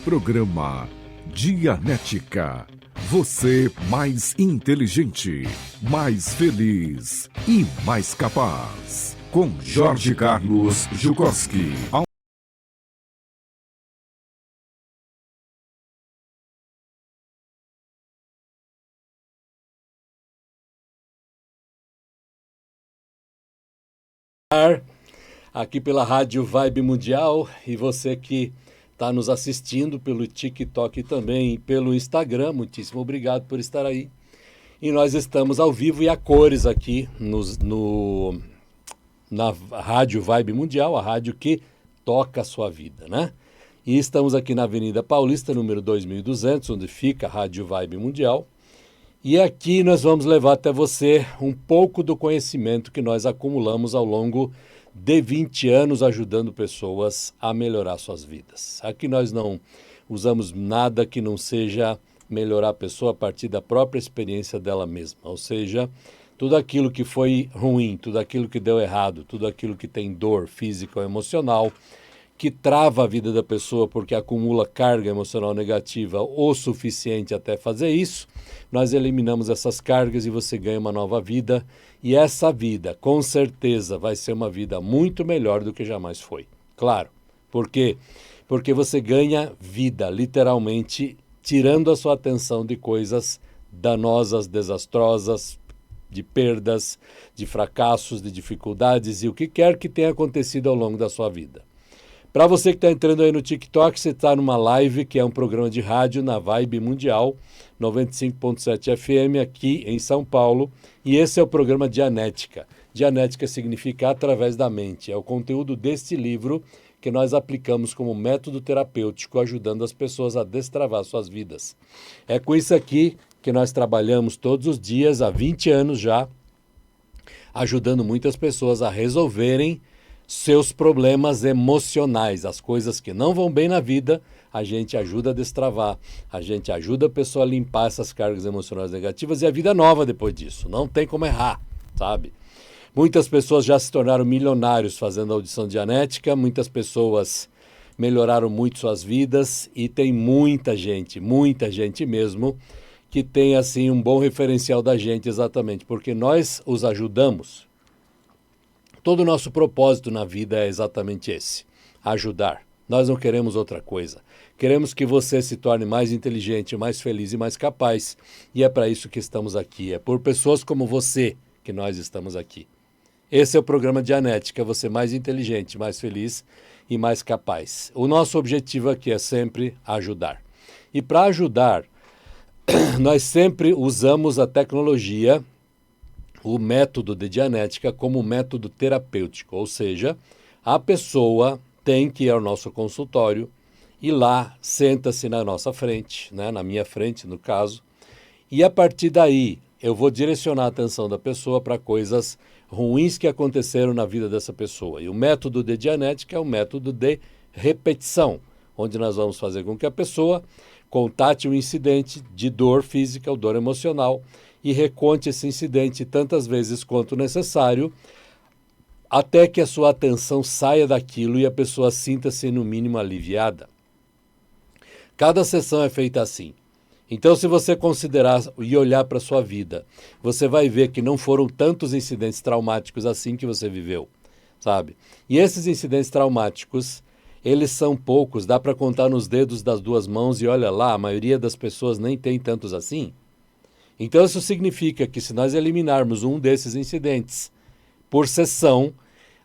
Programa Dianética. Você mais inteligente, mais feliz e mais capaz. Com Jorge Carlos Jugoski. Aqui pela Rádio Vibe Mundial, e você que está nos assistindo pelo TikTok e também pelo Instagram, muitíssimo obrigado por estar aí. E nós estamos ao vivo e a cores aqui na Rádio Vibe Mundial, a rádio que toca a sua vida, né? E estamos aqui na Avenida Paulista, número 2200, onde fica a Rádio Vibe Mundial. E aqui nós vamos levar até você um pouco do conhecimento que nós acumulamos ao longo de 20 anos ajudando pessoas a melhorar suas vidas. Aqui nós não usamos nada que não seja melhorar a pessoa a partir da própria experiência dela mesma. Ou seja, tudo aquilo que foi ruim, tudo aquilo que deu errado, tudo aquilo que tem dor física ou emocional, que trava a vida da pessoa porque acumula carga emocional negativa o suficiente até fazer isso, nós eliminamos essas cargas e você ganha uma nova vida. E essa vida, com certeza, vai ser uma vida muito melhor do que jamais foi. Claro. Por quê? Porque você ganha vida, literalmente, tirando a sua atenção de coisas danosas, desastrosas, de perdas, de fracassos, de dificuldades e o que quer que tenha acontecido ao longo da sua vida. Para você que está entrando aí no TikTok, você está numa live que é um programa de rádio na Vibe Mundial, 95.7 FM aqui em São Paulo, e esse é o programa Dianética. Dianética significa através da mente, é o conteúdo deste livro que nós aplicamos como método terapêutico, ajudando as pessoas a destravar suas vidas. É com isso aqui que nós trabalhamos todos os dias, há 20 anos já, ajudando muitas pessoas a resolverem seus problemas emocionais, as coisas que não vão bem na vida, a gente ajuda a destravar, a gente ajuda a pessoa a limpar essas cargas emocionais negativas e a vida nova depois disso, não tem como errar, sabe? Muitas pessoas já se tornaram milionários fazendo audição dianética, muitas pessoas melhoraram muito suas vidas e tem muita gente mesmo, que tem assim um bom referencial da gente exatamente, porque nós os ajudamos. Todo o nosso propósito na vida é exatamente esse, ajudar. Nós não queremos outra coisa. Queremos que você se torne mais inteligente, mais feliz e mais capaz. E é para isso que estamos aqui. É por pessoas como você que nós estamos aqui. Esse é o programa Dianética, você mais inteligente, mais feliz e mais capaz. O nosso objetivo aqui é sempre ajudar. E para ajudar, nós sempre usamos a tecnologia, o método de Dianética como método terapêutico, ou seja, a pessoa tem que ir ao nosso consultório e lá senta-se na nossa frente, né, na minha frente no caso, e a partir daí eu vou direcionar a atenção da pessoa para coisas ruins que aconteceram na vida dessa pessoa. E o método de Dianética é o método de repetição, onde nós vamos fazer com que a pessoa contate um incidente de dor física ou dor emocional e reconte esse incidente tantas vezes quanto necessário, até que a sua atenção saia daquilo e a pessoa sinta-se no mínimo aliviada. Cada sessão é feita assim. Então, se você considerar e olhar para a sua vida, você vai ver que não foram tantos incidentes traumáticos assim que você viveu, sabe? E esses incidentes traumáticos, eles são poucos, dá para contar nos dedos das duas mãos e olha lá, a maioria das pessoas nem tem tantos assim. Então isso significa que se nós eliminarmos um desses incidentes por sessão,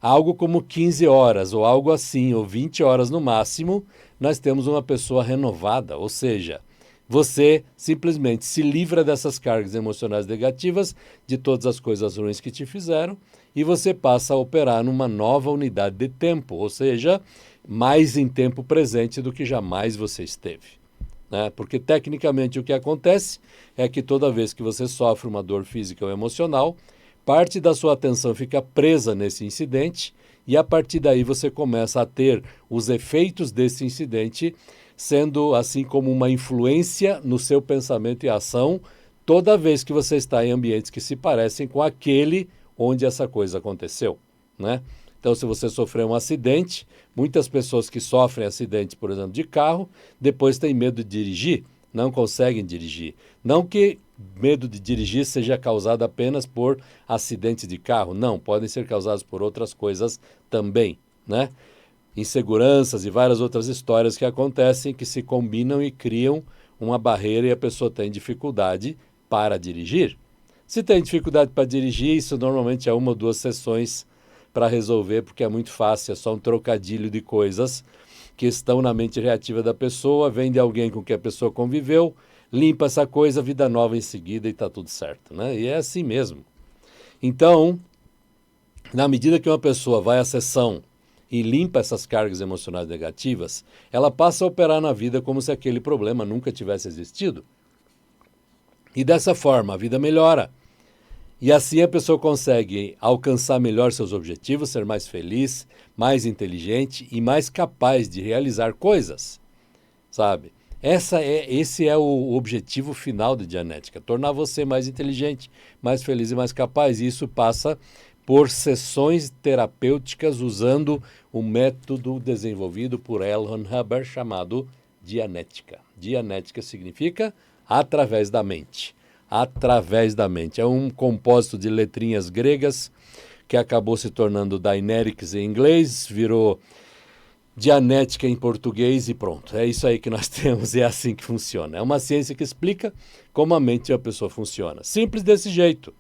algo como 15 horas ou algo assim, ou 20 horas no máximo, nós temos uma pessoa renovada, ou seja, você simplesmente se livra dessas cargas emocionais negativas, de todas as coisas ruins que te fizeram, e você passa a operar numa nova unidade de tempo, ou seja, mais em tempo presente do que jamais você esteve. Né? Porque tecnicamente o que acontece é que toda vez que você sofre uma dor física ou emocional, parte da sua atenção fica presa nesse incidente e a partir daí você começa a ter os efeitos desse incidente sendo assim como uma influência no seu pensamento e ação toda vez que você está em ambientes que se parecem com aquele onde essa coisa aconteceu. Né? Então, se você sofrer um acidente, muitas pessoas que sofrem acidentes, por exemplo, de carro, depois têm medo de dirigir, não conseguem dirigir. Não que medo de dirigir seja causado apenas por acidentes de carro, não, podem ser causados por outras coisas também, né? Inseguranças e várias outras histórias que acontecem que se combinam e criam uma barreira e a pessoa tem dificuldade para dirigir. Se tem dificuldade para dirigir, isso normalmente é 1 ou 2 sessões para resolver, porque é muito fácil, é só um trocadilho de coisas que estão na mente reativa da pessoa, vem de alguém com quem a pessoa conviveu, limpa essa coisa, vida nova em seguida e está tudo certo, né? E é assim mesmo. Então, na medida que uma pessoa vai à sessão e limpa essas cargas emocionais negativas, ela passa a operar na vida como se aquele problema nunca tivesse existido. E dessa forma, a vida melhora. E assim a pessoa consegue alcançar melhor seus objetivos, ser mais feliz, mais inteligente e mais capaz de realizar coisas, sabe? Esse é o objetivo final da Dianética, tornar você mais inteligente, mais feliz e mais capaz. E isso passa por sessões terapêuticas usando o método desenvolvido por L. Ron Hubbard chamado Dianética. Dianética significa através da mente. Através da mente. É um compósito de letrinhas gregas que acabou se tornando Dynetics em inglês, virou Dianética em português e pronto. É isso aí que nós temos e é assim que funciona. É uma ciência que explica como a mente da pessoa funciona. Simples desse jeito.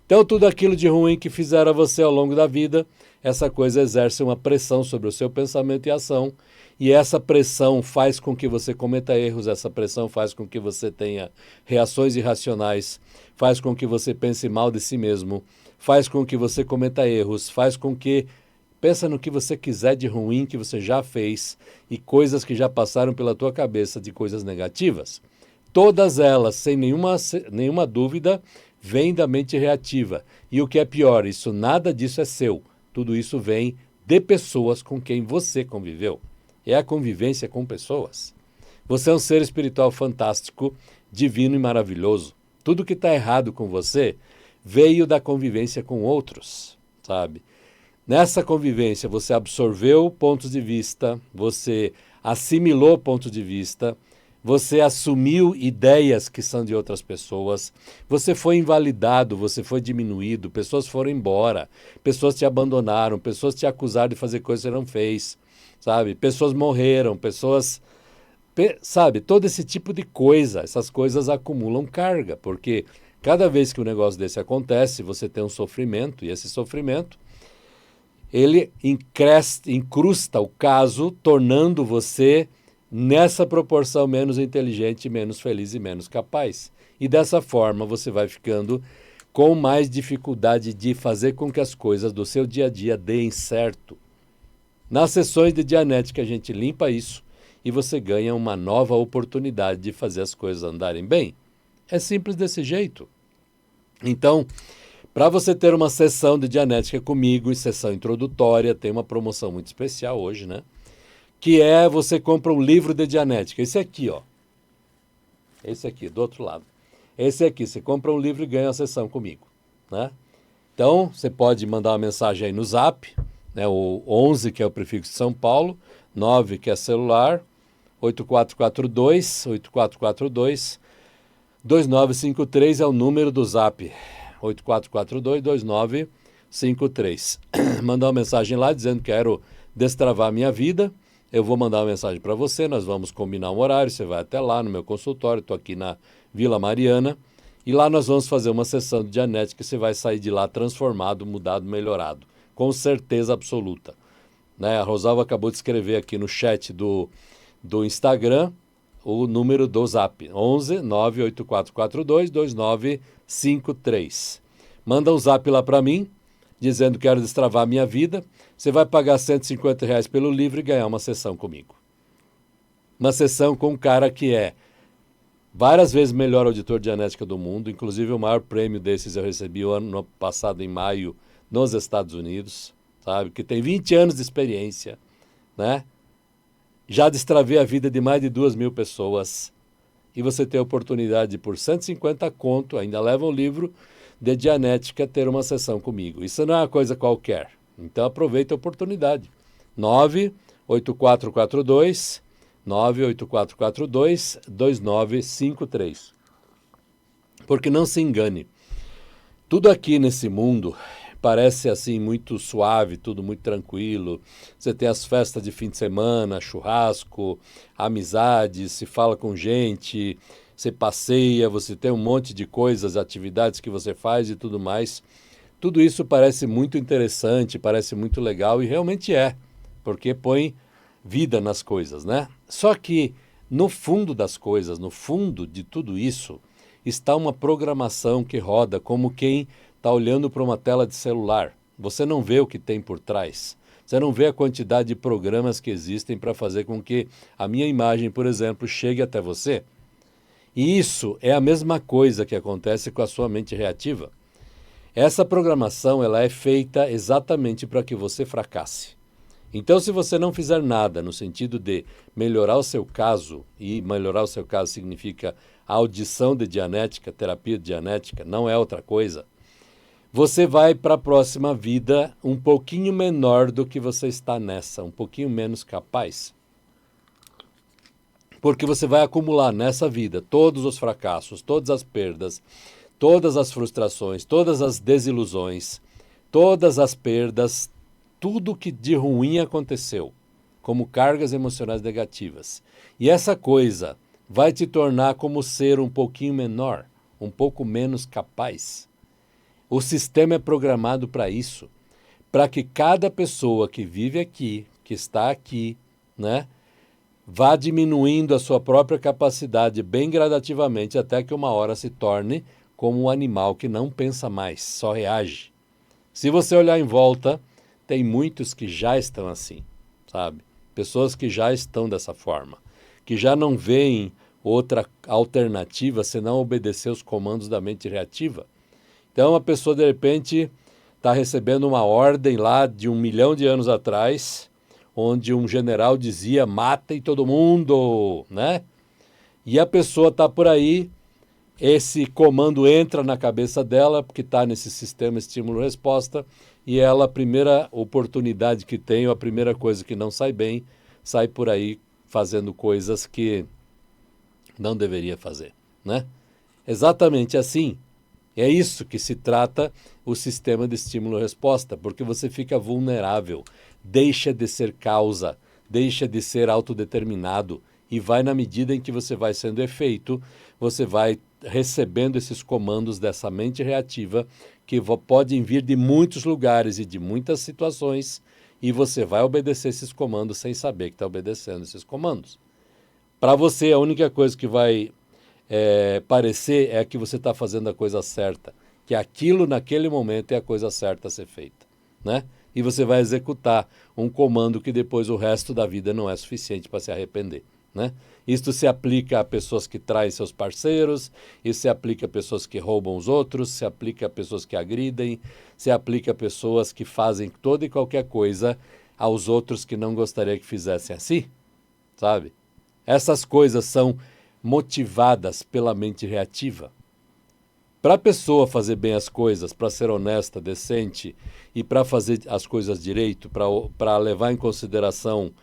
Então, tudo aquilo de ruim que fizeram a você ao longo da vida, essa coisa exerce uma pressão sobre o seu pensamento e ação, e essa pressão faz com que você cometa erros, essa pressão faz com que você tenha reações irracionais, faz com que você pense mal de si mesmo, faz com que você cometa erros, faz com que pensa no que você quiser de ruim que você já fez e coisas que já passaram pela tua cabeça de coisas negativas. Todas elas, sem nenhuma dúvida, vêm da mente reativa. E o que é pior, nada disso é seu. Tudo isso vem de pessoas com quem você conviveu. É a convivência com pessoas. Você é um ser espiritual fantástico, divino e maravilhoso. Tudo que está errado com você veio da convivência com outros, sabe? Nessa convivência você absorveu pontos de vista, você assimilou pontos de vista, você assumiu ideias que são de outras pessoas, você foi invalidado, você foi diminuído, pessoas foram embora, pessoas te abandonaram, pessoas te acusaram de fazer coisas que você não fez, sabe? Pessoas morreram, sabe? Todo esse tipo de coisa, essas coisas acumulam carga, porque cada vez que um negócio desse acontece, você tem um sofrimento, e esse sofrimento, ele incrusta o caso, tornando você nessa proporção menos inteligente, menos feliz e menos capaz. E dessa forma você vai ficando com mais dificuldade de fazer com que as coisas do seu dia a dia deem certo. Nas sessões de Dianética a gente limpa isso e você ganha uma nova oportunidade de fazer as coisas andarem bem. É simples desse jeito. Então, para você ter uma sessão de Dianética comigo, em sessão introdutória, tem uma promoção muito especial hoje, né? Que é, você compra um livro de Dianética. Esse aqui, ó. Esse aqui, do outro lado. Esse aqui, você compra um livro e ganha uma sessão comigo, né? Então, você pode mandar uma mensagem aí no Zap, né? O 11, que é o prefixo de São Paulo, 9, que é celular, 8442, 2953 é o número do Zap. 8442-2953. Mandar uma mensagem lá dizendo que quero destravar a minha vida. Eu vou mandar uma mensagem para você, nós vamos combinar um horário, você vai até lá no meu consultório, estou aqui na Vila Mariana, e lá nós vamos fazer uma sessão de Dianética e você vai sair de lá transformado, mudado, melhorado, com certeza absoluta. Né? A Rosalva acabou de escrever aqui no chat do Instagram o número do Zap, 11 98442 2953. Manda um Zap lá para mim, dizendo que quero destravar a minha vida. Você vai pagar R$150 pelo livro e ganhar uma sessão comigo. Uma sessão com um cara que é várias vezes melhor auditor de Dianética do mundo, inclusive o maior prêmio desses eu recebi o ano passado, em maio, nos Estados Unidos, sabe? Que tem 20 anos de experiência, né? Já destravei a vida de mais de 2.000 pessoas. E você tem a oportunidade de, por 150 conto, ainda leva um livro de Dianética, ter uma sessão comigo. Isso não é uma coisa qualquer. Então aproveita a oportunidade. 98442-2953. Porque não se engane, tudo aqui nesse mundo parece assim muito suave, tudo muito tranquilo. Você tem as festas de fim de semana, churrasco, amizades, se fala com gente, você passeia, você tem um monte de coisas, atividades que você faz e tudo mais. Tudo isso parece muito interessante, parece muito legal e realmente é, porque põe vida nas coisas, né? Só que no fundo das coisas, no fundo de tudo isso, está uma programação que roda como quem está olhando para uma tela de celular. Você não vê o que tem por trás. Você não vê a quantidade de programas que existem para fazer com que a minha imagem, por exemplo, chegue até você. E isso é a mesma coisa que acontece com a sua mente reativa. Essa programação ela é feita exatamente para que você fracasse. Então, se você não fizer nada no sentido de melhorar o seu caso, e melhorar o seu caso significa a audição de Dianética, terapia de Dianética, não é outra coisa, você vai para a próxima vida um pouquinho menor do que você está nessa, um pouquinho menos capaz. Porque você vai acumular nessa vida todos os fracassos, todas as perdas, todas as frustrações, todas as desilusões, todas as perdas, tudo que de ruim aconteceu, como cargas emocionais negativas. E essa coisa vai te tornar como ser um pouquinho menor, um pouco menos capaz. O sistema é programado para isso, para que cada pessoa que vive aqui, que está aqui, né, vá diminuindo a sua própria capacidade bem gradativamente até que uma hora se torne como um animal que não pensa mais, só reage. Se você olhar em volta, tem muitos que já estão assim, sabe? Pessoas que já estão dessa forma, que já não veem outra alternativa senão obedecer os comandos da mente reativa. Então a pessoa de repente está recebendo uma ordem lá de 1 milhão de anos atrás, onde um general dizia matem todo mundo, né? E a pessoa está por aí, esse comando entra na cabeça dela, porque está nesse sistema estímulo-resposta, e ela, a primeira oportunidade que tem, ou a primeira coisa que não sai bem, sai por aí fazendo coisas que não deveria fazer, né? Exatamente assim. É isso que se trata o sistema de estímulo-resposta, porque você fica vulnerável, deixa de ser causa, deixa de ser autodeterminado e vai na medida em que você vai sendo efeito, você vai recebendo esses comandos dessa mente reativa que podem vir de muitos lugares e de muitas situações e você vai obedecer esses comandos sem saber que está obedecendo esses comandos. Para você, a única coisa que vai parecer é que você está fazendo a coisa certa, que aquilo naquele momento é a coisa certa a ser feita, né? E você vai executar um comando que depois o resto da vida não é suficiente para se arrepender, né? Isto se aplica a pessoas que traem seus parceiros, isso se aplica a pessoas que roubam os outros, se aplica a pessoas que agridem, se aplica a pessoas que fazem toda e qualquer coisa aos outros que não gostaria que fizessem assim, sabe? Essas coisas são motivadas pela mente reativa. Para a pessoa fazer bem as coisas, para ser honesta, decente e para fazer as coisas direito, para levar em consideração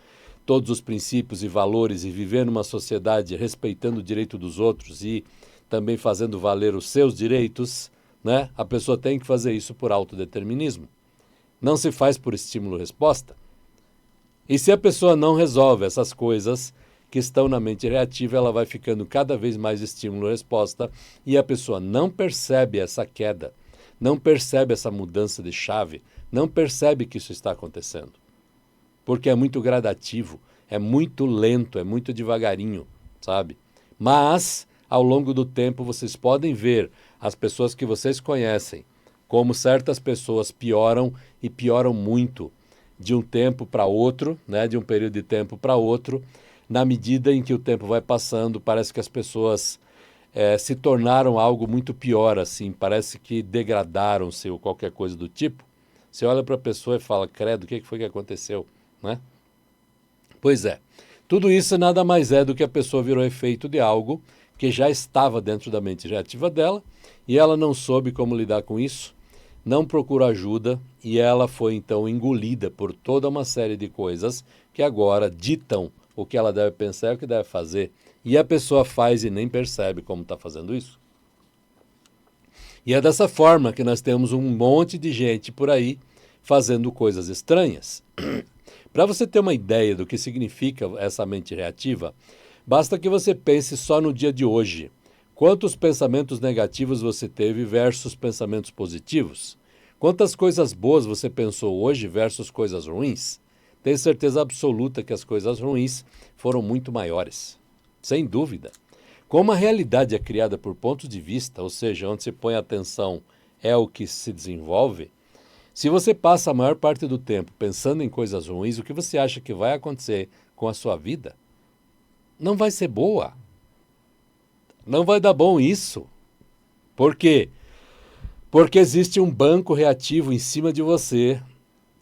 todos os princípios e valores e viver numa sociedade respeitando o direito dos outros e também fazendo valer os seus direitos, né? A pessoa tem que fazer isso por autodeterminismo. Não se faz por estímulo-resposta. E se a pessoa não resolve essas coisas que estão na mente reativa, ela vai ficando cada vez mais estímulo-resposta e a pessoa não percebe essa queda, não percebe essa mudança de chave, não percebe que isso está acontecendo. Porque é muito gradativo, é muito lento, é muito devagarinho, sabe? Mas, ao longo do tempo, vocês podem ver as pessoas que vocês conhecem, como certas pessoas pioram e pioram muito de um tempo para outro, né? De um período de tempo para outro. Na medida em que o tempo vai passando, parece que as pessoas se tornaram algo muito pior, assim, parece que degradaram-se ou qualquer coisa do tipo. Você olha para a pessoa e fala, credo, o que foi que aconteceu? Né? Pois é, tudo isso nada mais é do que a pessoa virou efeito de algo que já estava dentro da mente reativa dela e ela não soube como lidar com isso, não procura ajuda e ela foi então engolida por toda uma série de coisas que agora ditam o que ela deve pensar e o que deve fazer. E a pessoa faz e nem percebe como está fazendo isso. E é dessa forma que nós temos um monte de gente por aí fazendo coisas estranhas. Para você ter uma ideia do que significa essa mente reativa, basta que você pense só no dia de hoje. Quantos pensamentos negativos você teve versus pensamentos positivos? Quantas coisas boas você pensou hoje versus coisas ruins? Tenho certeza absoluta que as coisas ruins foram muito maiores. Sem dúvida. Como a realidade é criada por pontos de vista, ou seja, onde se põe a atenção é o que se desenvolve, se você passa a maior parte do tempo pensando em coisas ruins, o que você acha que vai acontecer com a sua vida? Não vai ser boa. Não vai dar bom isso. Por quê? Porque existe um banco reativo em cima de você,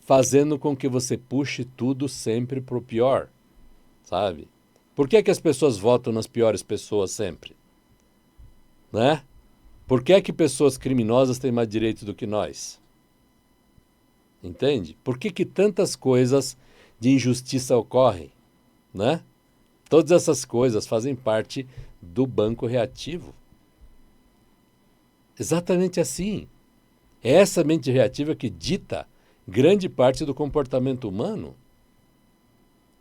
fazendo com que você puxe tudo sempre para o pior, sabe? Por que as pessoas votam nas piores pessoas sempre? Né? Por que pessoas criminosas têm mais direitos do que nós? Entende? Por que tantas coisas de injustiça ocorrem? Né? Todas essas coisas fazem parte do banco reativo. Exatamente assim. É essa mente reativa que dita grande parte do comportamento humano.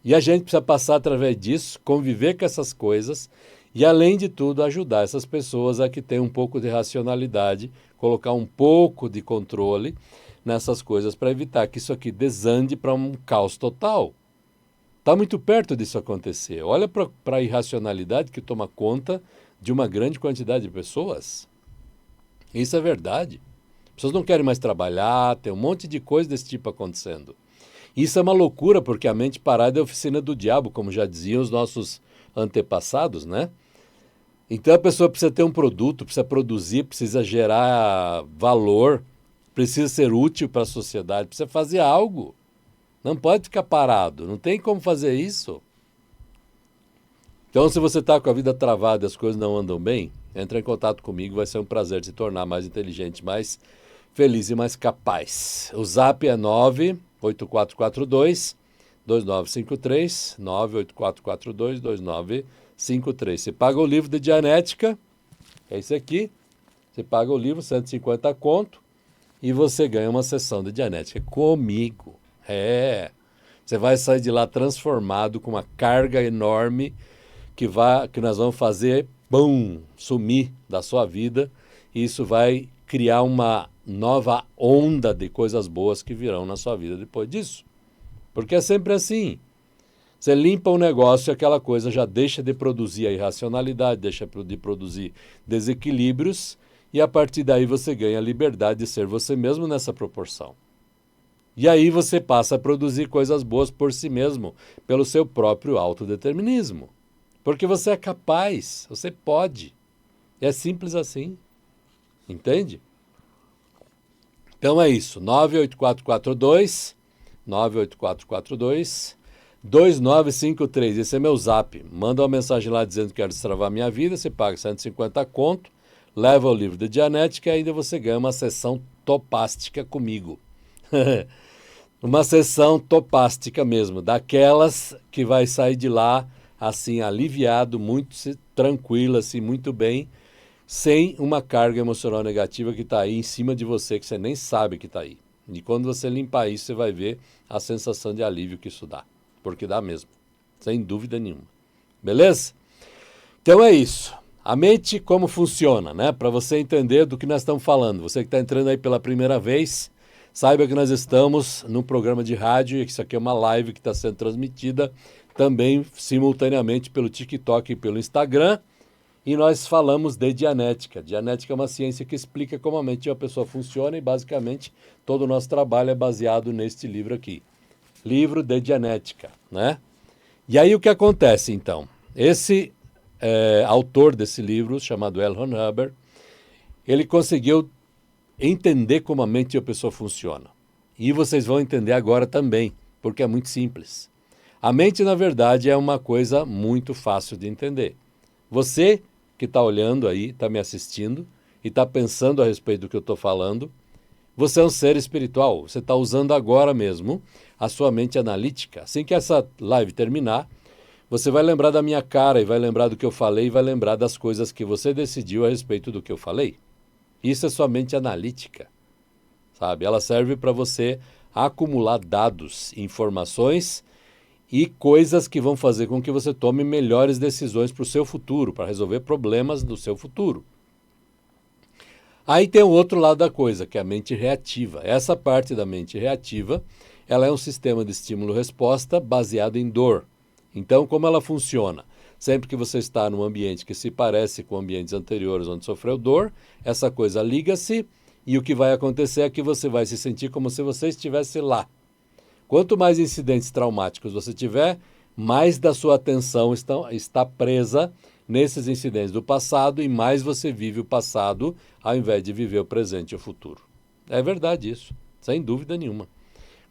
E a gente precisa passar através disso, conviver com essas coisas e, além de tudo, ajudar essas pessoas a que tenham um pouco de racionalidade, colocar um pouco de controle nessas coisas para evitar que isso aqui desande para um caos total. Está muito perto disso acontecer. Olha para a irracionalidade que toma conta de uma grande quantidade de pessoas. Isso é verdade. As pessoas não querem mais trabalhar, tem um monte de coisa desse tipo acontecendo. Isso é uma loucura, porque a mente parada é a oficina do diabo, como já diziam os nossos antepassados, né? Então a pessoa precisa ter um produto, precisa produzir, precisa gerar valor, precisa ser útil para a sociedade, precisa fazer algo. Não pode ficar parado, não tem como fazer isso. Então, se você está com a vida travada e as coisas não andam bem, entre em contato comigo, vai ser um prazer te tornar mais inteligente, mais feliz e mais capaz. O zap é 98442-2953, 98442-2953. Você paga o livro de Dianética, é esse aqui, você paga o livro, 150 conto, e você ganha uma sessão de Dianética comigo. Você vai sair de lá transformado com uma carga enorme que nós vamos fazer, sumir da sua vida, e isso vai criar uma nova onda de coisas boas que virão na sua vida depois disso. Porque é sempre assim. Você limpa um negócio e aquela coisa já deixa de produzir a irracionalidade, deixa de produzir desequilíbrios, e a partir daí você ganha a liberdade de ser você mesmo nessa proporção. E aí você passa a produzir coisas boas por si mesmo, pelo seu próprio autodeterminismo. Porque você é capaz, você pode. É simples assim. Entende? Então é isso, 98442-2953, esse é meu zap. Manda uma mensagem lá dizendo que quero destravar minha vida, você paga 150 conto, leva o livro de Dianética e ainda você ganha uma sessão topástica comigo. Uma sessão topástica mesmo, daquelas que vai sair de lá assim aliviado, muito tranquilo, assim, muito bem, sem uma carga emocional negativa que está aí em cima de você, que você nem sabe que está aí. E quando você limpar isso, você vai ver a sensação de alívio que isso dá. Porque dá mesmo, sem dúvida nenhuma. Beleza? Então é isso. A mente, como funciona, né? Para você entender do que nós estamos falando. Você que está entrando aí pela primeira vez, saiba que nós estamos num programa de rádio e que isso aqui é uma live que está sendo transmitida também simultaneamente pelo TikTok e pelo Instagram. E nós falamos de Dianética. Dianética é uma ciência que explica como a mente de uma pessoa funciona e basicamente todo o nosso trabalho é baseado neste livro aqui. Livro de Dianética, né? E aí o que acontece então? Esse autor desse livro, chamado L. Ron Hubbard, ele conseguiu entender como a mente de uma pessoa funciona. E vocês vão entender agora também, porque é muito simples. A mente, na verdade, é uma coisa muito fácil de entender. Você que está olhando aí, está me assistindo e está pensando a respeito do que eu estou falando, Você é um ser espiritual, você está usando agora mesmo a sua mente analítica. Assim que essa live terminar, você vai lembrar da minha cara e vai lembrar do que eu falei e vai lembrar das coisas que você decidiu a respeito do que eu falei. Isso é sua mente analítica, sabe? Ela serve para você acumular dados, informações e coisas que vão fazer com que você tome melhores decisões para o seu futuro, para resolver problemas do seu futuro. Aí tem o outro lado da coisa, que é a mente reativa. Essa parte da mente reativa, ela é um sistema de estímulo-resposta baseado em dor. Então, como ela funciona? Sempre que você está num ambiente que se parece com ambientes anteriores onde sofreu dor, essa coisa liga-se e o que vai acontecer é que você vai se sentir como se você estivesse lá. Quanto mais incidentes traumáticos você tiver, mais da sua atenção está presa nesses incidentes do passado e mais você vive o passado ao invés de viver o presente e o futuro. É verdade isso, sem dúvida nenhuma.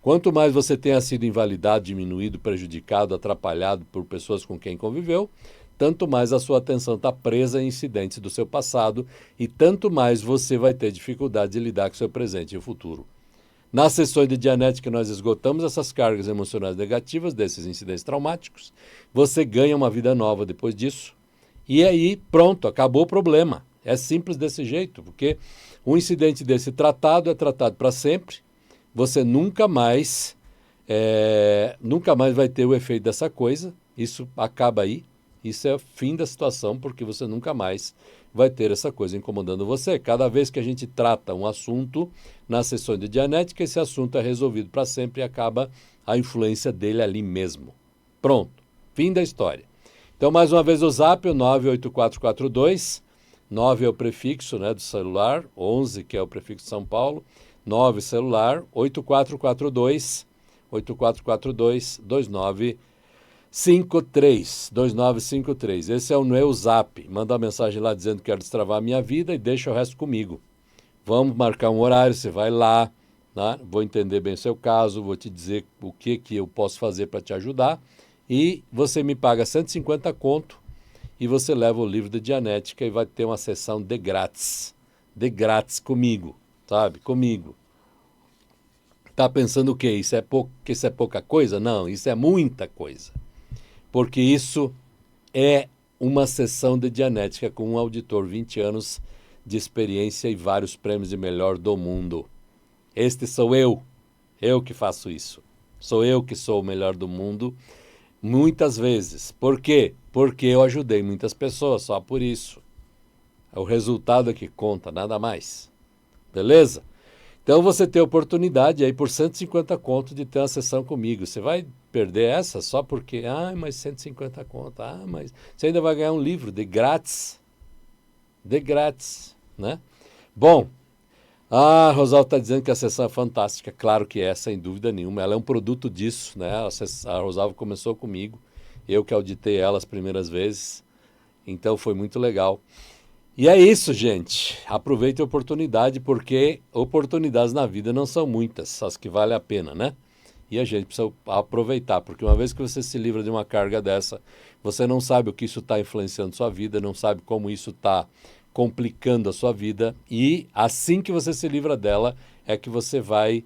Quanto mais você tenha sido invalidado, diminuído, prejudicado, atrapalhado por pessoas com quem conviveu, tanto mais a sua atenção está presa em incidentes do seu passado e tanto mais você vai ter dificuldade de lidar com o seu presente e o futuro. Nas sessões de Dianética nós esgotamos essas cargas emocionais negativas desses incidentes traumáticos. Você ganha uma vida nova depois disso. E aí, pronto, acabou o problema. É simples desse jeito, porque um incidente desse tratado é tratado para sempre. Você nunca mais vai ter o efeito dessa coisa. Isso acaba aí. Isso é o fim da situação, porque você nunca mais vai ter essa coisa incomodando você. Cada vez que a gente trata um assunto na sessão de Dianética, esse assunto é resolvido para sempre e acaba a influência dele ali mesmo. Pronto, fim da história. Então, mais uma vez o zap, o 98442, 9 é o prefixo, né, do celular, 11 que é o prefixo de São Paulo, 9 celular, 8442 2953. Esse é o meu zap. Manda uma mensagem lá dizendo que quero destravar a minha vida e deixa o resto comigo. Vamos marcar um horário, você vai lá, né? Vou entender bem o seu caso, vou te dizer o que eu posso fazer para te ajudar. E você me paga 150 conto e você leva o livro de Dianética e vai ter uma sessão de grátis comigo, sabe? Comigo. Tá pensando o quê? Isso é pouca coisa? Não, isso é muita coisa. Porque isso é uma sessão de Dianética com um auditor, 20 anos de experiência e vários prêmios de melhor do mundo. Este sou eu que faço isso. Sou eu que sou o melhor do mundo. Muitas vezes. Por quê? Porque eu ajudei muitas pessoas, só por isso. É o resultado que conta, nada mais. Beleza? Então você tem a oportunidade aí por 150 conto de ter uma sessão comigo. Você vai perder essa só porque, mas 150 conto, mas você ainda vai ganhar um livro de grátis, né? Bom, a Rosalva está dizendo que a sessão é fantástica. Claro que é, sem dúvida nenhuma. Ela é um produto disso, né? A Rosalva começou comigo, eu que auditei ela as primeiras vezes, então foi muito legal. E é isso, gente. Aproveite a oportunidade, porque oportunidades na vida não são muitas, as que valem a pena, né? E a gente precisa aproveitar, porque uma vez que você se livra de uma carga dessa, você não sabe o que isso está influenciando sua vida, não sabe como isso está complicando a sua vida, e assim que você se livra dela, é que você vai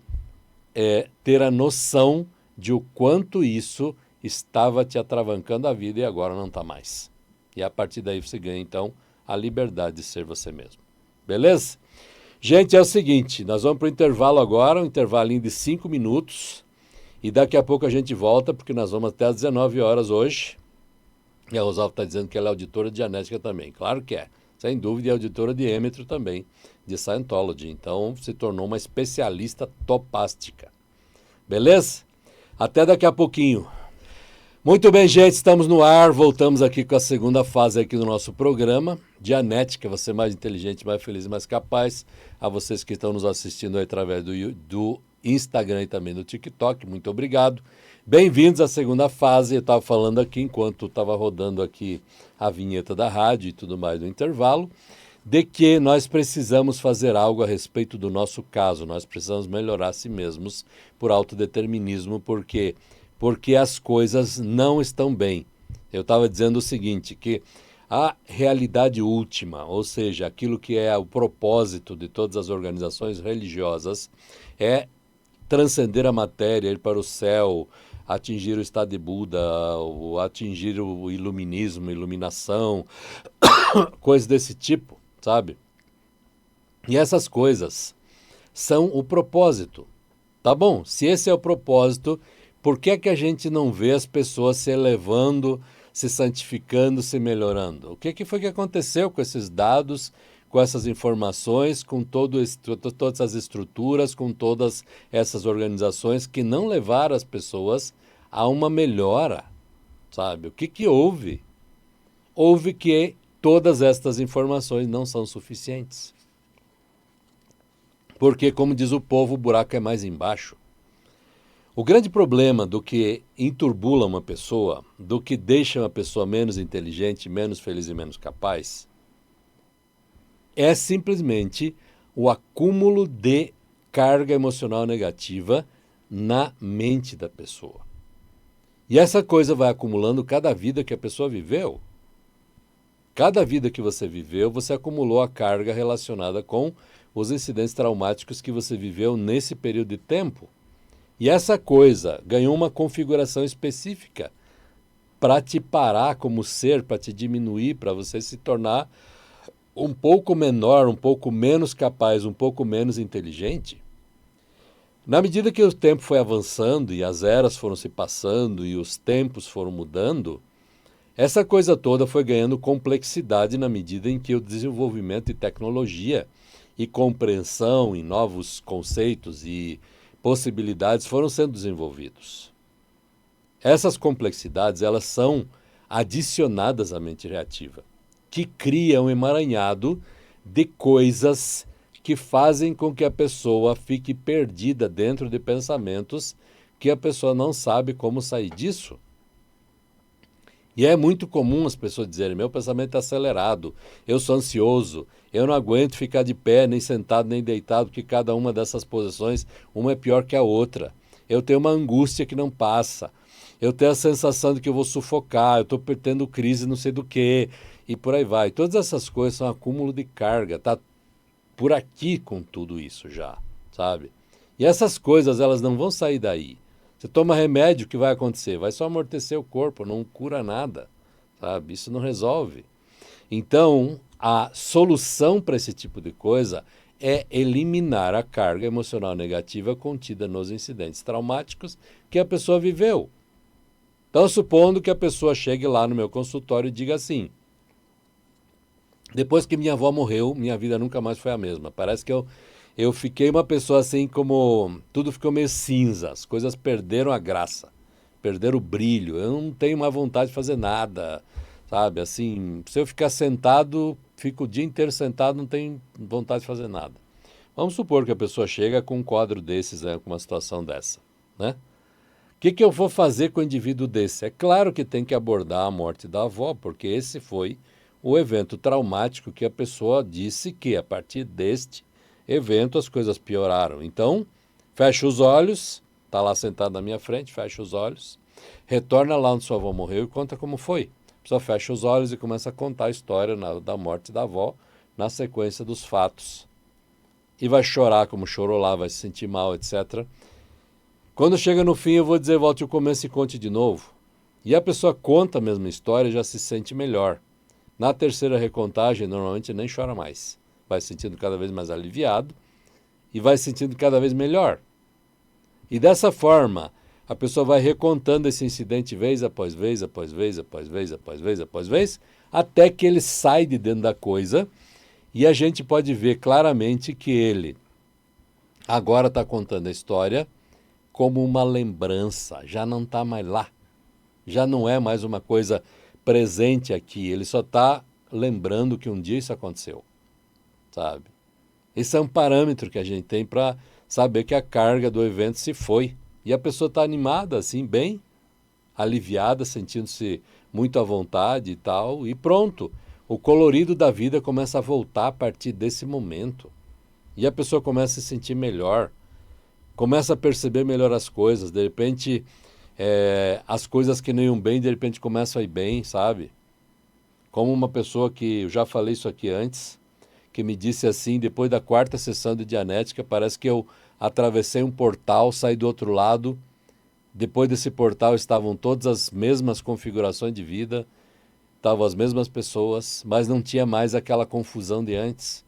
ter a noção de o quanto isso estava te atravancando a vida e agora não está mais. E a partir daí você ganha, então, a liberdade de ser você mesmo. Beleza? Gente, é o seguinte, nós vamos para o intervalo agora, um intervalinho de 5 minutos, e daqui a pouco a gente volta, porque nós vamos até às 19 horas hoje. E a Rosalva está dizendo que ela é auditora de Dianética também. Claro que é. Sem dúvida, é auditora de Êmetro também, de Scientology. Então, se tornou uma especialista topástica. Beleza? Até daqui a pouquinho. Muito bem, gente, estamos no ar. Voltamos aqui com a segunda fase aqui do nosso programa. Dianética, você mais inteligente, mais feliz e mais capaz. A vocês que estão nos assistindo aí através do Instagram e também do TikTok, muito obrigado. Bem-vindos à segunda fase. Eu estava falando aqui, enquanto estava rodando aqui a vinheta da rádio e tudo mais no intervalo, de que nós precisamos fazer algo a respeito do nosso caso. Nós precisamos melhorar a si mesmos por autodeterminismo, porque as coisas não estão bem. Eu estava dizendo o seguinte, que a realidade última, ou seja, aquilo que é o propósito de todas as organizações religiosas, é transcender a matéria, ir para o céu, atingir o estado de Buda, ou atingir o iluminismo, iluminação, coisas desse tipo, sabe? E essas coisas são o propósito. Tá bom, se esse é o propósito, por que é que a gente não vê as pessoas se elevando, se santificando, se melhorando? O que foi que aconteceu com esses dados, com essas informações, com todas essas estruturas, com todas essas organizações que não levaram as pessoas a uma melhora, sabe? O que houve? Houve que todas estas informações não são suficientes. Porque, como diz o povo, o buraco é mais embaixo. O grande problema do que enturbula uma pessoa, do que deixa uma pessoa menos inteligente, menos feliz e menos capaz, é simplesmente o acúmulo de carga emocional negativa na mente da pessoa. E essa coisa vai acumulando cada vida que a pessoa viveu. Cada vida que você viveu, você acumulou a carga relacionada com os incidentes traumáticos que você viveu nesse período de tempo. E essa coisa ganhou uma configuração específica para te parar como ser, para te diminuir, para você se tornar um pouco menor, um pouco menos capaz, um pouco menos inteligente. Na medida que o tempo foi avançando e as eras foram se passando e os tempos foram mudando, essa coisa toda foi ganhando complexidade na medida em que o desenvolvimento de tecnologia e compreensão em novos conceitos e possibilidades foram sendo desenvolvidos. Essas complexidades, elas são adicionadas à mente reativa, que cria um emaranhado de coisas que fazem com que a pessoa fique perdida dentro de pensamentos que a pessoa não sabe como sair disso. E é muito comum as pessoas dizerem, meu pensamento é acelerado, eu sou ansioso, eu não aguento ficar de pé, nem sentado, nem deitado, porque cada uma dessas posições, uma é pior que a outra. Eu tenho uma angústia que não passa, eu tenho a sensação de que eu vou sufocar, eu estou tendo crise não sei do que, e por aí vai. Todas essas coisas são acúmulo de carga, tá por aqui com tudo isso já, sabe? E essas coisas, elas não vão sair daí. Você toma remédio, o que vai acontecer? Vai só amortecer o corpo, não cura nada, sabe? Isso não resolve. Então, a solução para esse tipo de coisa é eliminar a carga emocional negativa contida nos incidentes traumáticos que a pessoa viveu. Então, supondo que a pessoa chegue lá no meu consultório e diga assim, depois que minha avó morreu, minha vida nunca mais foi a mesma. Parece que eu fiquei uma pessoa assim como... Tudo ficou meio cinza, as coisas perderam a graça, perderam o brilho. Eu não tenho mais vontade de fazer nada, sabe? Assim, se eu ficar sentado, fico o dia inteiro sentado, não tenho vontade de fazer nada. Vamos supor que a pessoa chega com um quadro desses, né, com uma situação dessa, né? O que eu vou fazer com o indivíduo desse? É claro que tem que abordar a morte da avó, porque esse foi o evento traumático que a pessoa disse que, a partir deste evento, as coisas pioraram. Então, fecha os olhos, está lá sentado na minha frente, fecha os olhos, retorna lá onde sua avó morreu e conta como foi. A pessoa fecha os olhos e começa a contar a história da morte da avó, na sequência dos fatos. E vai chorar como chorou lá, vai se sentir mal, etc. Quando chega no fim, eu vou dizer, volte ao começo e conte de novo. E a pessoa conta a mesma história e já se sente melhor. Na terceira recontagem, normalmente nem chora mais. Vai se sentindo cada vez mais aliviado e vai se sentindo cada vez melhor. E dessa forma, a pessoa vai recontando esse incidente vez após vez, após vez, após vez, após vez, após vez, até que ele sai de dentro da coisa e a gente pode ver claramente que ele agora está contando a história como uma lembrança, já não está mais lá. Já não é mais uma coisa presente aqui, ele só está lembrando que um dia isso aconteceu, sabe? Esse é um parâmetro que a gente tem para saber que a carga do evento se foi. E a pessoa está animada, assim, bem aliviada, sentindo-se muito à vontade e tal, e pronto. O colorido da vida começa a voltar a partir desse momento. E a pessoa começa a se sentir melhor, começa a perceber melhor as coisas, de repente... as coisas que não iam bem, de repente começam a ir bem, sabe? Como uma pessoa que, eu já falei isso aqui antes, que me disse assim, depois da 4ª sessão de Dianética, parece que eu atravessei um portal, saí do outro lado, depois desse portal estavam todas as mesmas configurações de vida, estavam as mesmas pessoas, mas não tinha mais aquela confusão de antes.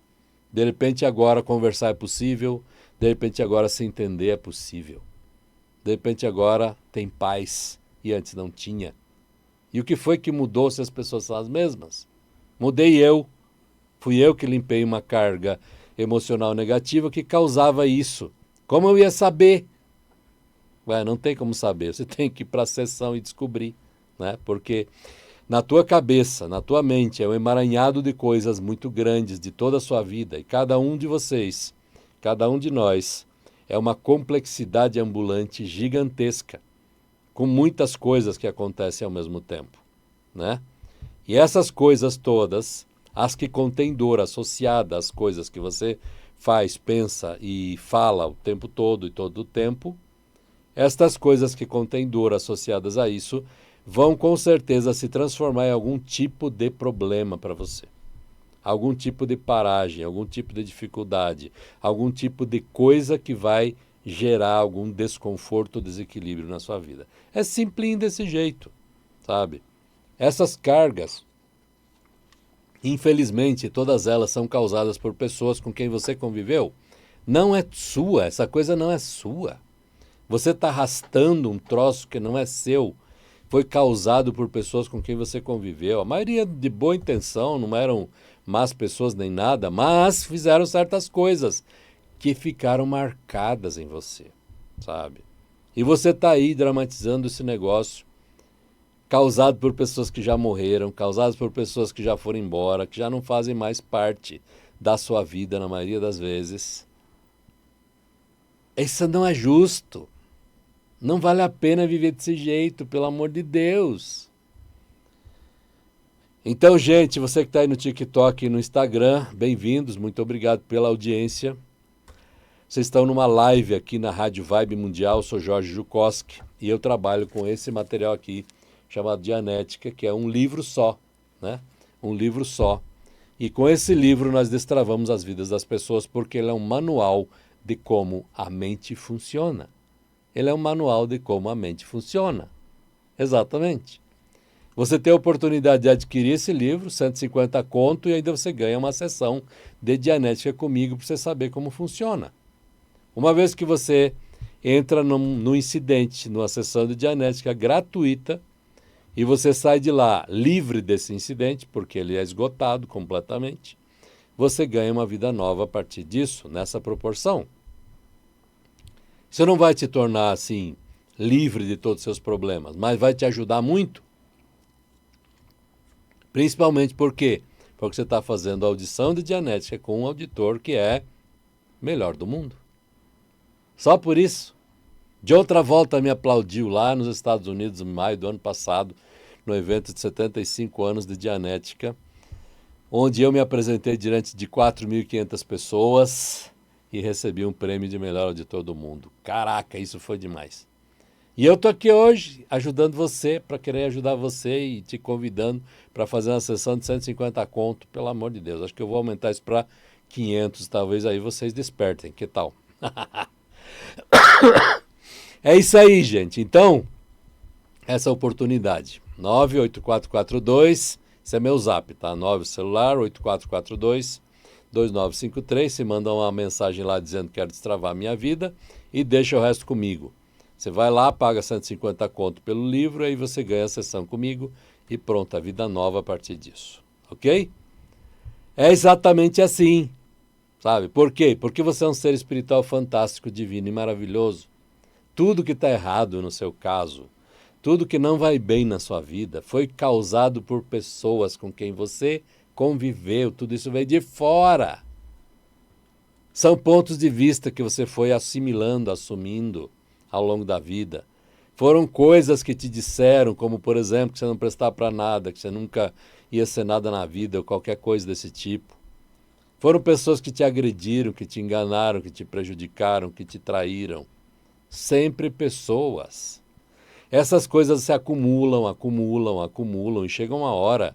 De repente agora conversar é possível, de repente agora se entender é possível. De repente agora tem paz e antes não tinha. E o que foi que mudou se as pessoas são as mesmas? Mudei eu. Fui eu que limpei uma carga emocional negativa que causava isso. Como eu ia saber? Ué, não tem como saber. Você tem que ir para a sessão e descobrir, né? Porque na tua cabeça, na tua mente, é um emaranhado de coisas muito grandes de toda a sua vida. E cada um de vocês, cada um de nós, é uma complexidade ambulante gigantesca, com muitas coisas que acontecem ao mesmo tempo, né? E essas coisas todas, as que contêm dor associada às coisas que você faz, pensa e fala o tempo todo e todo o tempo, estas coisas que contêm dor associadas a isso vão com certeza se transformar em algum tipo de problema para você. Algum tipo de paragem, algum tipo de dificuldade, algum tipo de coisa que vai gerar algum desconforto ou desequilíbrio na sua vida. É simplinho desse jeito, sabe? Essas cargas, infelizmente, todas elas são causadas por pessoas com quem você conviveu. Não é sua, essa coisa não é sua. Você está arrastando um troço que não é seu. Foi causado por pessoas com quem você conviveu. A maioria de boa intenção, não eram más pessoas nem nada, mas fizeram certas coisas que ficaram marcadas em você, sabe? E você está aí dramatizando esse negócio, causado por pessoas que já morreram, causado por pessoas que já foram embora, que já não fazem mais parte da sua vida na maioria das vezes. Isso não é justo. Não vale a pena viver desse jeito, pelo amor de Deus. Então, gente, você que está aí no TikTok e no Instagram, bem-vindos, muito obrigado pela audiência. Vocês estão numa live aqui na Rádio Vibe Mundial, eu sou Jorge Jukoski e eu trabalho com esse material aqui, chamado Dianética, que é um livro só, né? Um livro só. E com esse livro nós destravamos as vidas das pessoas porque ele é um manual de como a mente funciona. Ele é um manual de como a mente funciona. Exatamente. Você tem a oportunidade de adquirir esse livro, 150 conto, e ainda você ganha uma sessão de Dianética comigo para você saber como funciona. Uma vez que você entra no incidente, numa sessão de Dianética gratuita, e você sai de lá livre desse incidente, porque ele é esgotado completamente, você ganha uma vida nova a partir disso, nessa proporção. Você não vai te tornar, assim, livre de todos os seus problemas, mas vai te ajudar muito. Principalmente por quê? Porque você está fazendo audição de Dianética com um auditor que é melhor do mundo. Só por isso. De outra volta me aplaudiu lá nos Estados Unidos, em maio do ano passado, no evento de 75 anos de Dianética, onde eu me apresentei diante de 4.500 pessoas e recebi um prêmio de melhor auditor do mundo. Caraca, isso foi demais. E eu tô aqui hoje ajudando você, para querer ajudar você e te convidando para fazer uma sessão de 150 conto, pelo amor de Deus. Acho que eu vou aumentar isso para 500, talvez aí vocês despertem. Que tal? É isso aí, gente. Então, essa oportunidade. 98442, esse é meu zap, tá? 9 celular, 8442-2953. Você manda uma mensagem lá dizendo que quero destravar a minha vida e deixa o resto comigo. Você vai lá, paga 150 conto pelo livro, aí você ganha a sessão comigo e pronto, a vida nova a partir disso. Ok? É exatamente assim, sabe? Por quê? Porque você é um ser espiritual fantástico, divino e maravilhoso. Tudo que está errado no seu caso, tudo que não vai bem na sua vida, foi causado por pessoas com quem você conviveu. Tudo isso veio de fora. São pontos de vista que você foi assimilando, assumindo ao longo da vida. Foram coisas que te disseram, como por exemplo, que você não prestava para nada, que você nunca ia ser nada na vida, ou qualquer coisa desse tipo. Foram pessoas que te agrediram, que te enganaram, que te prejudicaram, que te traíram. Sempre pessoas. Essas coisas se acumulam, acumulam, acumulam, e chega uma hora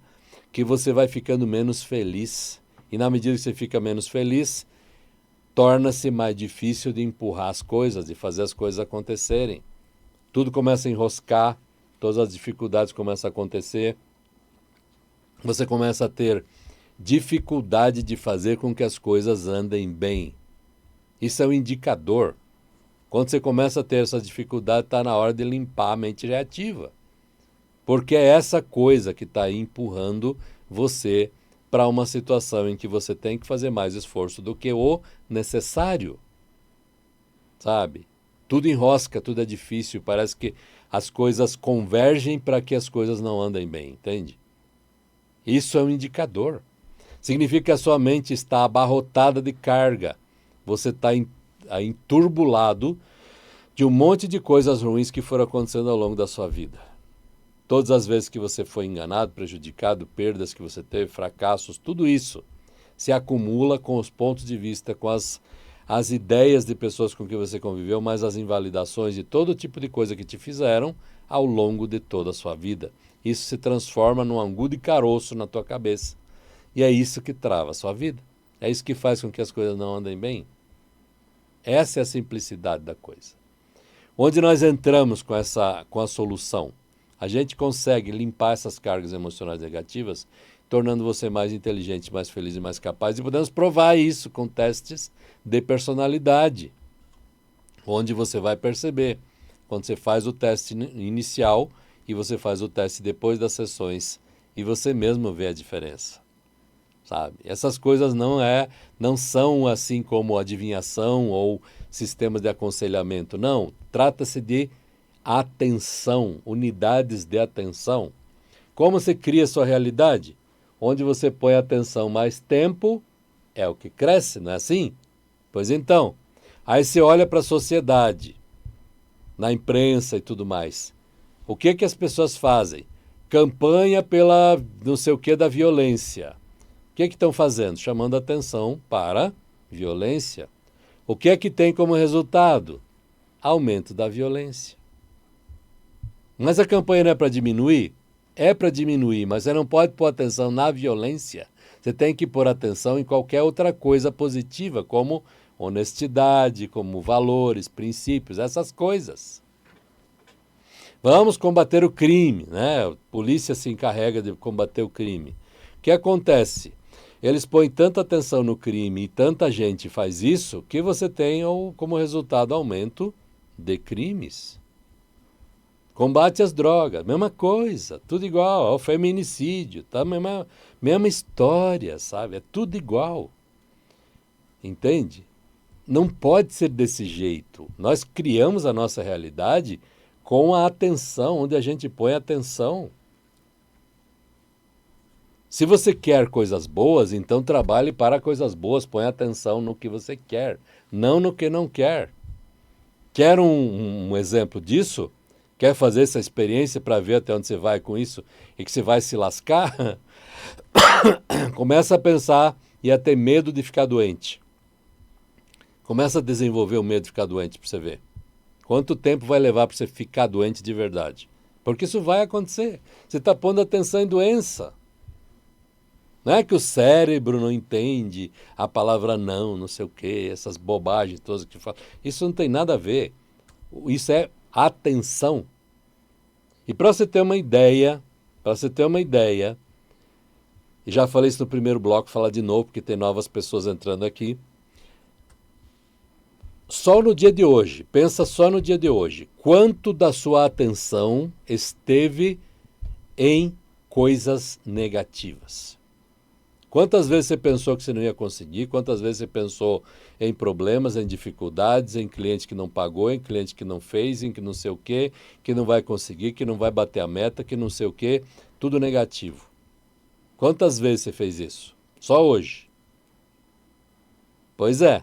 que você vai ficando menos feliz. E na medida que você fica menos feliz, torna-se mais difícil de empurrar as coisas, de fazer as coisas acontecerem. Tudo começa a enroscar, todas as dificuldades começam a acontecer. Você começa a ter dificuldade de fazer com que as coisas andem bem. Isso é um indicador. Quando você começa a ter essa dificuldade, está na hora de limpar a mente reativa. Porque é essa coisa que está empurrando você para uma situação em que você tem que fazer mais esforço do que o necessário. Sabe? Tudo enrosca, tudo é difícil, parece que as coisas convergem para que as coisas não andem bem, entende? Isso é um indicador. Significa que a sua mente está abarrotada de carga. Você está enturbulado de um monte de coisas ruins que foram acontecendo ao longo da sua vida. Todas as vezes que você foi enganado, prejudicado, perdas que você teve, fracassos, tudo isso se acumula com os pontos de vista, com as ideias de pessoas com que você conviveu, mas as invalidações de todo tipo de coisa que te fizeram ao longo de toda a sua vida. Isso se transforma num angu de caroço na tua cabeça. E é isso que trava a sua vida. É isso que faz com que as coisas não andem bem. Essa é a simplicidade da coisa. Onde nós entramos com a solução? A gente consegue limpar essas cargas emocionais negativas, tornando você mais inteligente, mais feliz e mais capaz. E podemos provar isso com testes de personalidade, onde você vai perceber, quando você faz o teste inicial e você faz o teste depois das sessões, e você mesmo vê a diferença. Sabe? Essas coisas não são assim como adivinhação ou sistemas de aconselhamento. Não, trata-se de atenção, unidades de atenção. Como você cria a sua realidade? Onde você põe atenção mais tempo, é o que cresce, não é assim? Pois então, aí você olha para a sociedade, na imprensa e tudo mais. O que as pessoas fazem? Campanha pela não sei o que da violência. O que estão fazendo? Chamando atenção para violência. O que é que tem como resultado? Aumento da violência. Mas a campanha não é para diminuir? É para diminuir, mas você não pode pôr atenção na violência. Você tem que pôr atenção em qualquer outra coisa positiva, como honestidade, como valores, princípios, essas coisas. Vamos combater o crime, né? A polícia se encarrega de combater o crime. O que acontece? Eles põem tanta atenção no crime e tanta gente faz isso que você tem como resultado aumento de crimes. Combate às drogas, mesma coisa, tudo igual, ao feminicídio, tá? Mesma história, sabe? É tudo igual. Entende? Não pode ser desse jeito. Nós criamos a nossa realidade com a atenção, onde a gente põe a atenção. Se você quer coisas boas, então trabalhe para coisas boas, põe atenção no que você quer, não no que não quer. Quer um exemplo disso? Quer fazer essa experiência para ver até onde você vai com isso e que você vai se lascar? Começa a pensar e a ter medo de ficar doente. Começa a desenvolver o medo de ficar doente para você ver. Quanto tempo vai levar para você ficar doente de verdade? Porque isso vai acontecer. Você está pondo atenção em doença. Não é que o cérebro não entende a palavra não sei o quê, essas bobagens todas que falam. Isso não tem nada a ver. Isso é atenção. E para você ter uma ideia, e já falei isso no primeiro bloco, falar de novo, porque tem novas pessoas entrando aqui. Só no dia de hoje, pensa só no dia de hoje, quanto da sua atenção esteve em coisas negativas? Quantas vezes você pensou que você não ia conseguir? Quantas vezes você pensou em problemas, em dificuldades, em cliente que não pagou, em cliente que não fez, em que não sei o quê, que não vai conseguir, que não vai bater a meta, que não sei o quê, tudo negativo. Quantas vezes você fez isso? Só hoje. Pois é.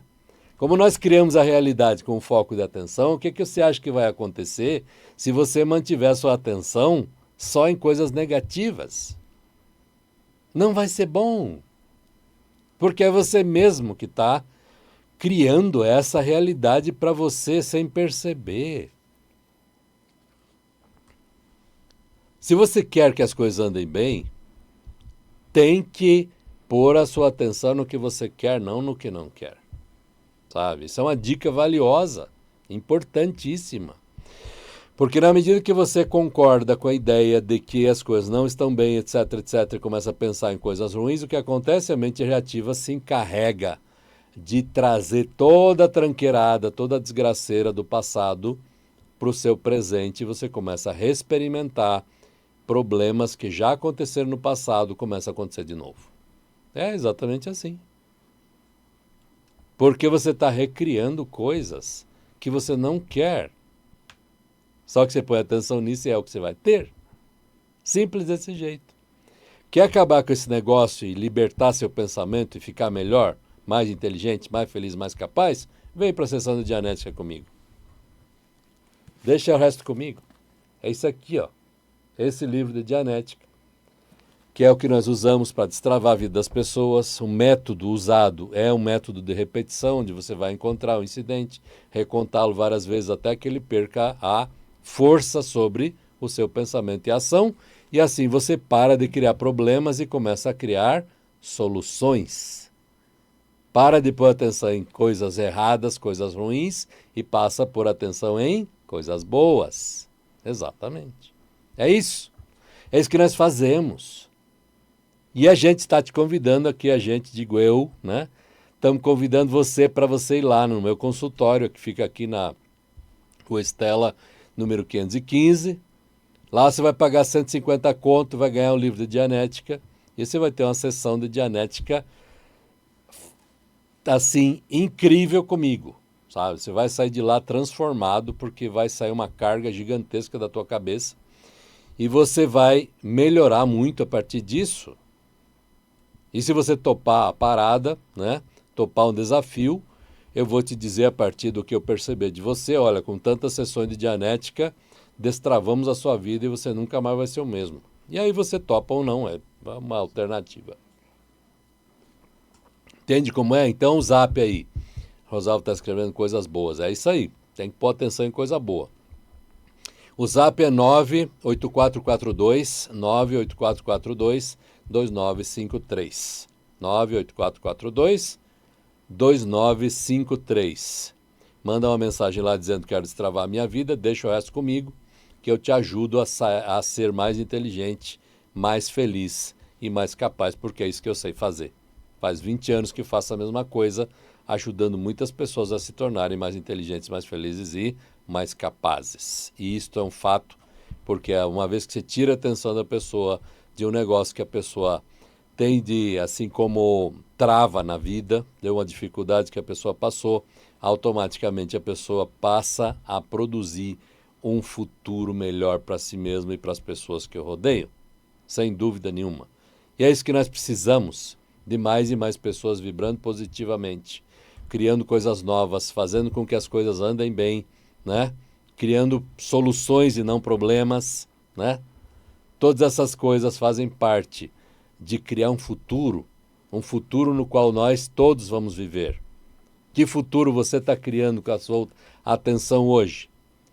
Como nós criamos a realidade com o foco de atenção, o que você acha que vai acontecer se você mantiver a sua atenção só em coisas negativas? Não vai ser bom, porque é você mesmo que está criando essa realidade para você sem perceber. Se você quer que as coisas andem bem, tem que pôr a sua atenção no que você quer, não no que não quer. Sabe? Isso é uma dica valiosa, importantíssima. Porque na medida que você concorda com a ideia de que as coisas não estão bem, etc, etc, e começa a pensar em coisas ruins, o que acontece? A mente reativa se encarrega de trazer toda a tranqueirada, toda a desgraceira do passado para o seu presente, e você começa a reexperimentar problemas que já aconteceram no passado, começam a acontecer de novo. É exatamente assim. Porque você está recriando coisas que você não quer. Só que você põe atenção nisso e é o que você vai ter. Simples desse jeito. Quer acabar com esse negócio e libertar seu pensamento e ficar melhor, mais inteligente, mais feliz, mais capaz? Vem para a sessão de Dianética comigo. Deixa o resto comigo. É isso aqui, ó. Esse livro de Dianética, que é o que nós usamos para destravar a vida das pessoas. O método usado é um método de repetição, onde você vai encontrar o incidente, recontá-lo várias vezes até que ele perca a força sobre o seu pensamento e ação, e assim você para de criar problemas e começa a criar soluções. Para de pôr atenção em coisas erradas, coisas ruins, e passa a pôr atenção em coisas boas. Exatamente. É isso. É isso que nós fazemos. E a gente está te convidando aqui, a gente, digo eu, né? Estamos convidando você para você ir lá no meu consultório, que fica aqui na Rua Estela, número 515. Lá você vai pagar 150 conto, vai ganhar um livro de Dianética, e você vai ter uma sessão de Dianética, assim, incrível comigo, sabe? Você vai sair de lá transformado, porque vai sair uma carga gigantesca da tua cabeça, e você vai melhorar muito a partir disso. E se você topar a parada, né, topar um desafio, eu vou te dizer a partir do que eu perceber de você, olha, com tantas sessões de Dianética, destravamos a sua vida e você nunca mais vai ser o mesmo. E aí você topa ou não, é uma alternativa. Entende como é? Então o zap aí. Rosalvo está escrevendo coisas boas. É isso aí, tem que pôr atenção em coisa boa. O zap é 98442 2953. 2953. Manda uma mensagem lá dizendo que quero destravar a minha vida, deixa o resto comigo, que eu te ajudo a ser mais inteligente, mais feliz e mais capaz, porque é isso que eu sei fazer. Faz 20 anos que faço a mesma coisa, ajudando muitas pessoas a se tornarem mais inteligentes, mais felizes e mais capazes. E isto é um fato, porque uma vez que você tira a atenção da pessoa de um negócio que a pessoa tem de, assim como trava na vida, de uma dificuldade que a pessoa passou, automaticamente a pessoa passa a produzir um futuro melhor para si mesma e para as pessoas que o rodeiam, sem dúvida nenhuma. E é isso que nós precisamos, de mais e mais pessoas vibrando positivamente, criando coisas novas, fazendo com que as coisas andem bem, né? Criando soluções e não problemas, né? Todas essas coisas fazem parte de criar um futuro no qual nós todos vamos viver. Que futuro você está criando com a sua atenção hoje?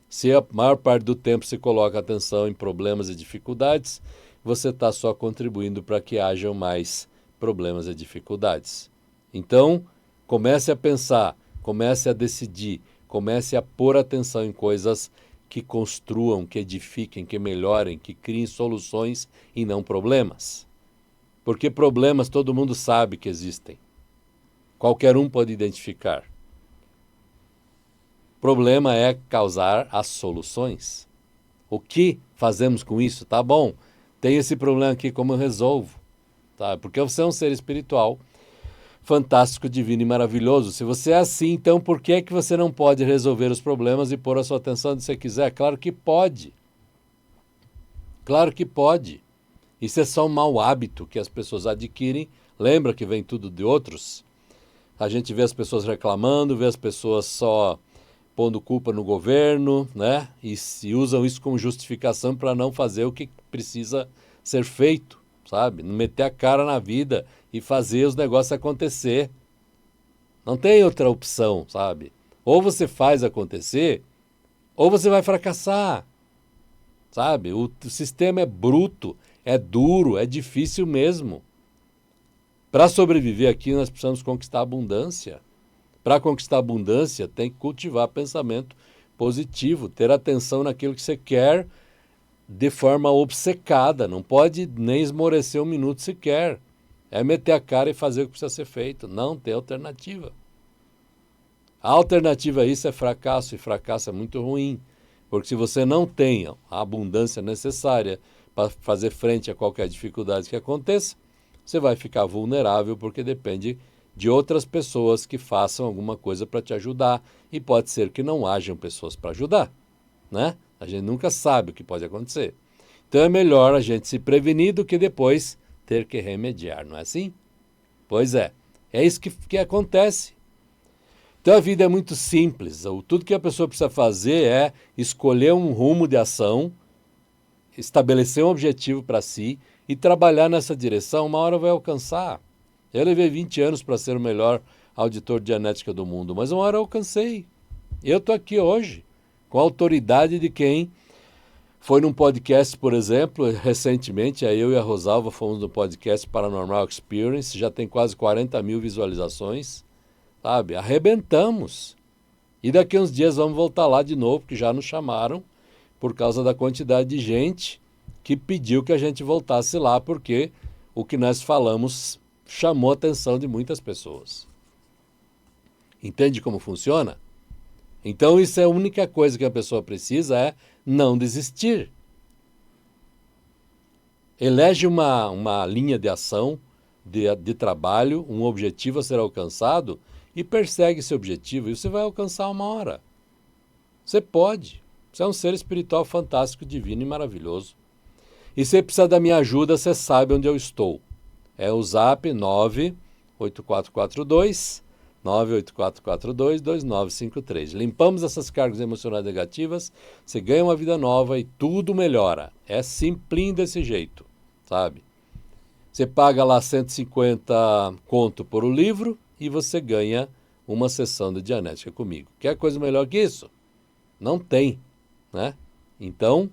Se a maior parte do tempo se coloca atenção em problemas e dificuldades, você está só contribuindo para que hajam mais problemas e dificuldades. Então, comece a pensar, comece a decidir, comece a pôr atenção em coisas que construam, que edifiquem, que melhorem, que criem soluções e não problemas. Porque problemas todo mundo sabe que existem. Qualquer um pode identificar. O problema é causar as soluções. O que fazemos com isso? Tá bom, tem esse problema aqui, como eu resolvo? Tá? Porque você é um ser espiritual, fantástico, divino e maravilhoso. Se você é assim, então por que é que você não pode resolver os problemas e pôr a sua atenção onde você quiser? Claro que pode. Claro que pode. Isso é só um mau hábito que as pessoas adquirem. Lembra que vem tudo de outros? A gente vê as pessoas reclamando, vê as pessoas só pondo culpa no governo, né? E usam isso como justificação para não fazer o que precisa ser feito, sabe? Não meter a cara na vida e fazer os negócios acontecer. Não tem outra opção, sabe? Ou você faz acontecer, ou você vai fracassar, sabe? O sistema é bruto, é duro, é difícil mesmo. Para sobreviver aqui, nós precisamos conquistar a abundância. Para conquistar a abundância, tem que cultivar pensamento positivo, ter atenção naquilo que você quer de forma obcecada. Não pode nem esmorecer um minuto sequer. É meter a cara e fazer o que precisa ser feito. Não tem alternativa. A alternativa a isso é fracasso, e fracasso é muito ruim. Porque se você não tem a abundância necessária para fazer frente a qualquer dificuldade que aconteça, você vai ficar vulnerável porque depende de outras pessoas que façam alguma coisa para te ajudar. E pode ser que não hajam pessoas para ajudar, né? A gente nunca sabe o que pode acontecer. Então é melhor a gente se prevenir do que depois ter que remediar, não é assim? Pois é isso que acontece. Então a vida é muito simples. Tudo que a pessoa precisa fazer é escolher um rumo de ação, estabelecer um objetivo para si e trabalhar nessa direção. Uma hora vai alcançar. Eu levei 20 anos para ser o melhor auditor de genética do mundo, mas uma hora eu alcancei. Eu estou aqui hoje, com a autoridade de quem foi num podcast, por exemplo, recentemente, eu e a Rosalva fomos no podcast Paranormal Experience, já tem quase 40 mil visualizações, sabe? Arrebentamos. E daqui a uns dias vamos voltar lá de novo, porque já nos chamaram, por causa da quantidade de gente que pediu que a gente voltasse lá, porque o que nós falamos chamou a atenção de muitas pessoas. Entende como funciona? Então isso é a única coisa que a pessoa precisa, é não desistir. Elege uma linha de ação, de trabalho, um objetivo a ser alcançado e persegue esse objetivo e você vai alcançar uma hora. Você pode. Você é um ser espiritual fantástico, divino e maravilhoso. E se precisa da minha ajuda, você sabe onde eu estou. É o zap 98442-2953. Limpamos essas cargas emocionais negativas, você ganha uma vida nova e tudo melhora. É simplinho desse jeito, sabe? Você paga lá 150 conto por o livro e você ganha uma sessão de dianética comigo. Quer coisa melhor que isso? Não tem, né? Então,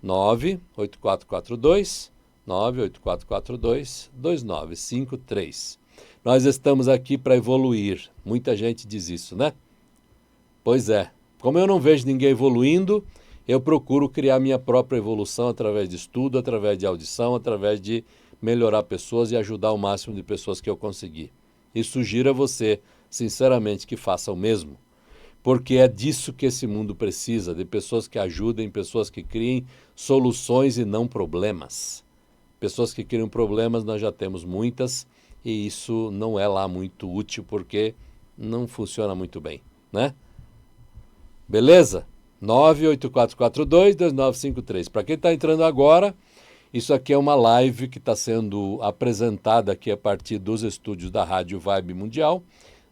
98442-2953. Nós estamos aqui para evoluir. Muita gente diz isso, né? Pois é. Como eu não vejo ninguém evoluindo, eu procuro criar minha própria evolução através de estudo, através de audição, através de melhorar pessoas e ajudar o máximo de pessoas que eu conseguir. E sugiro a você, sinceramente, que faça o mesmo. Porque é disso que esse mundo precisa, de pessoas que ajudem, pessoas que criem soluções e não problemas. Pessoas que criam problemas nós já temos muitas e isso não é lá muito útil porque não funciona muito bem, né? Beleza? 98442-2953. Para quem está entrando agora, isso aqui é uma live que está sendo apresentada aqui a partir dos estúdios da Rádio Vibe Mundial,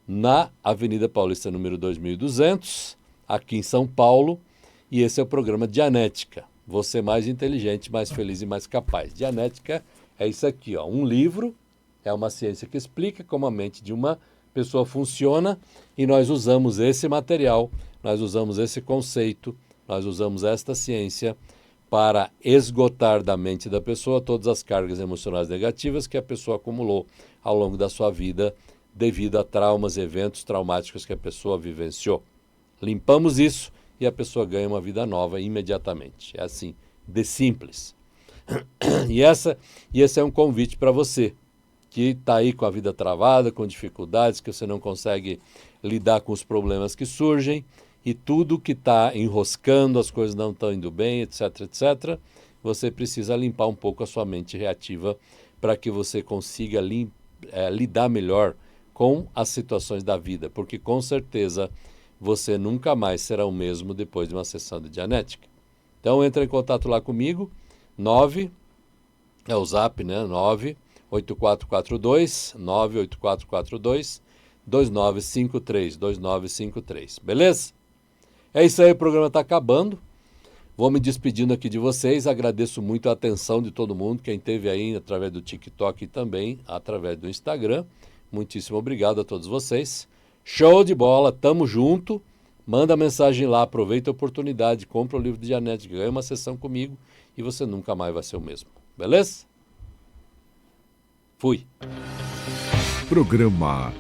na Avenida Paulista, número 2200, aqui em São Paulo, e esse é o programa Dianética. Você mais inteligente, mais feliz e mais capaz. Dianética é isso aqui, ó, um livro, é uma ciência que explica como a mente de uma pessoa funciona e nós usamos esse material, nós usamos esse conceito, nós usamos esta ciência para esgotar da mente da pessoa todas as cargas emocionais negativas que a pessoa acumulou ao longo da sua vida devido a traumas e eventos traumáticos que a pessoa vivenciou. Limpamos isso e a pessoa ganha uma vida nova imediatamente. É assim, de simples. E esse é um convite para você, que está aí com a vida travada, com dificuldades, que você não consegue lidar com os problemas que surgem, e tudo que está enroscando, as coisas não estão indo bem, etc, etc. Você precisa limpar um pouco a sua mente reativa para que você consiga lidar melhor com as situações da vida, porque com certeza você nunca mais será o mesmo depois de uma sessão de dianética. Então entra em contato lá comigo, é o zap, né? 98442-2953, beleza? É isso aí, o programa está acabando. Vou me despedindo aqui de vocês, agradeço muito a atenção de todo mundo, quem esteve aí através do TikTok e também através do Instagram. Muitíssimo obrigado a todos vocês. Show de bola, tamo junto. Manda mensagem lá, aproveita a oportunidade, compra o livro de Dianética, ganha uma sessão comigo e você nunca mais vai ser o mesmo. Beleza? Fui. Programa